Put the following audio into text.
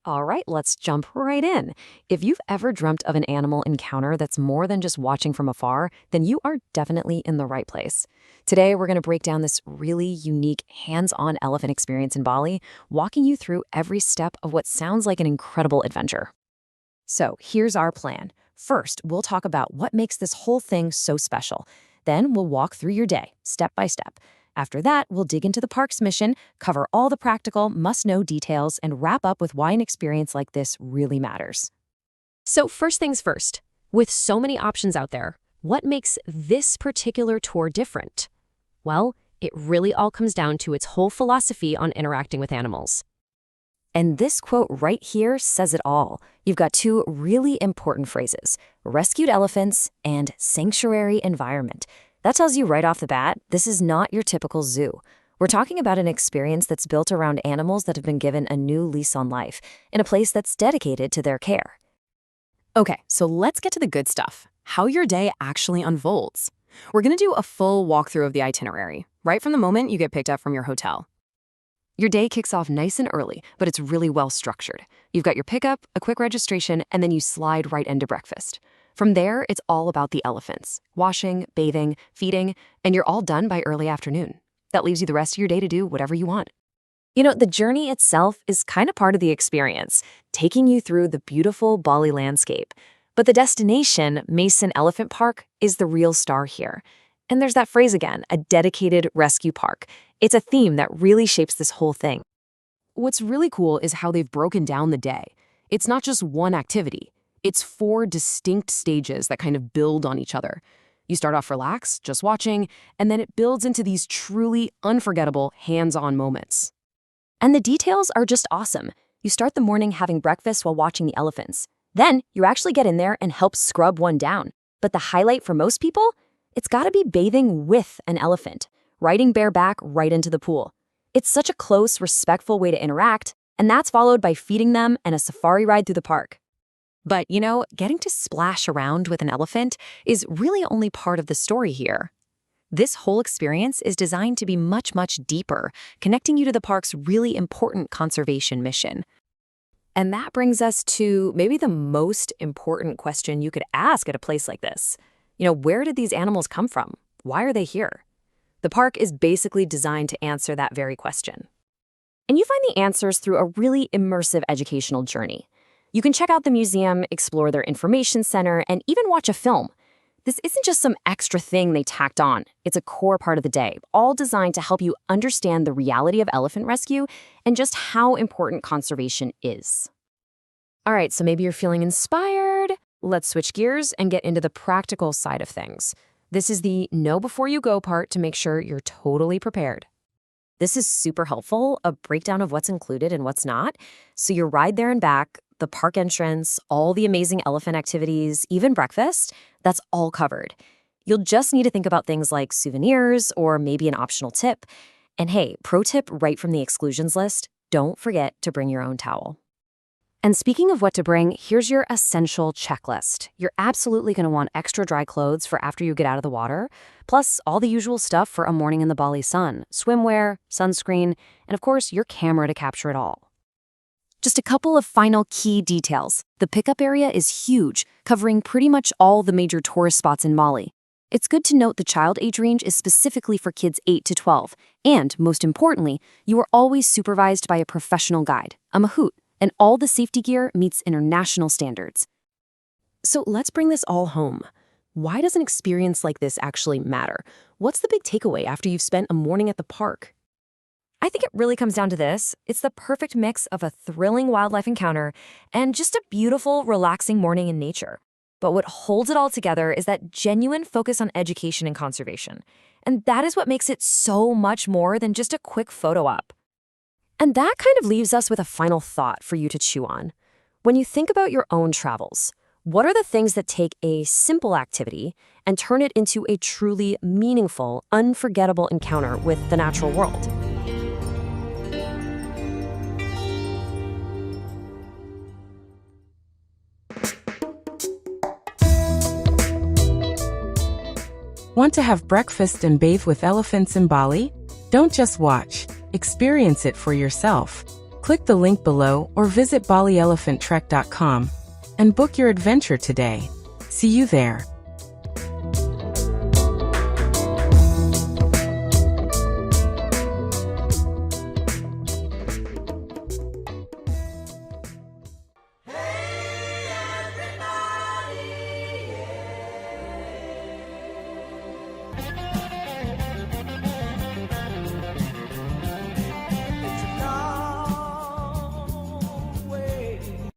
All right, let's jump right in. If you've ever dreamt of an animal encounter that's more than just watching from afar, then you are definitely in the right place. Today, we're going to break down this really unique hands-on elephant experience in Bali, walking you through every step of what sounds like an incredible adventure. So here's our plan. First, we'll talk about what makes this whole thing so special. Then we'll walk through your day, step by step. After that, we'll dig into the park's mission, cover all the practical, must-know details, and wrap up with why an experience like this really matters. So first things first, with so many options out there, what makes this particular tour different? Well, it really all comes down to its whole philosophy on interacting with animals. And this quote right here says it all. You've got two really important phrases: rescued elephants and sanctuary environment. That tells you right off the bat, this is not your typical zoo. We're talking about an experience that's built around animals that have been given a new lease on life, in a place that's dedicated to their care. Okay, so let's get to the good stuff, how your day actually unfolds. We're going to do a full walkthrough of the itinerary, right from the moment you get picked up from your hotel. Your day kicks off nice and early, but it's really well structured. You've got your pickup, a quick registration, and then you slide right into breakfast. From there, it's all about the elephants: washing, bathing, feeding, and you're all done by early afternoon. That leaves you the rest of your day to do whatever you want. You know, the journey itself is kind of part of the experience, taking you through the beautiful Bali landscape. But the destination, Mason Elephant Park, is the real star here. And there's that phrase again, a dedicated rescue park. It's a theme that really shapes this whole thing. What's really cool is how they've broken down the day. It's not just one activity. It's 4 distinct stages that kind of build on each other. You start off relaxed, just watching, and then it builds into these truly unforgettable hands-on moments. And the details are just awesome. You start the morning having breakfast while watching the elephants. Then you actually get in there and help scrub one down. But the highlight for most people? It's gotta be bathing with an elephant, riding bareback right into the pool. It's such a close, respectful way to interact, and that's followed by feeding them and a safari ride through the park. But, you know, getting to splash around with an elephant is really only part of the story here. This whole experience is designed to be much, much deeper, connecting you to the park's really important conservation mission. And that brings us to maybe the most important question you could ask at a place like this. You know, where did these animals come from? Why are they here? The park is basically designed to answer that very question. And you find the answers through a really immersive educational journey. You can check out the museum, explore their information center, and even watch a film. This isn't just some extra thing they tacked on. It's a core part of the day, all designed to help you understand the reality of elephant rescue and just how important conservation is. All right, so maybe you're feeling inspired. Let's switch gears and get into the practical side of things. This is the know before you go part to make sure you're totally prepared. This is super helpful, a breakdown of what's included and what's not. So your ride there and back, the park entrance, all the amazing elephant activities, even breakfast, that's all covered. You'll just need to think about things like souvenirs or maybe an optional tip. And hey, pro tip right from the exclusions list, don't forget to bring your own towel. And speaking of what to bring, here's your essential checklist. You're absolutely going to want extra dry clothes for after you get out of the water, plus all the usual stuff for a morning in the Bali sun: swimwear, sunscreen, and of course, your camera to capture it all. Just a couple of final key details. The pickup area is huge, covering pretty much all the major tourist spots in Bali. It's good to note the child age range is specifically for kids 8 to 12. And most importantly, you are always supervised by a professional guide, a mahout, and all the safety gear meets international standards. So let's bring this all home. Why does an experience like this actually matter? What's the big takeaway after you've spent a morning at the park? I think it really comes down to this. It's the perfect mix of a thrilling wildlife encounter and just a beautiful, relaxing morning in nature. But what holds it all together is that genuine focus on education and conservation. And that is what makes it so much more than just a quick photo op. And that kind of leaves us with a final thought for you to chew on. When you think about your own travels, what are the things that take a simple activity and turn it into a truly meaningful, unforgettable encounter with the natural world? Want to have breakfast and bathe with elephants in Bali? Don't just watch. Experience it for yourself. Click the link below or visit BaliElephantTrek.com and book your adventure today. See you there.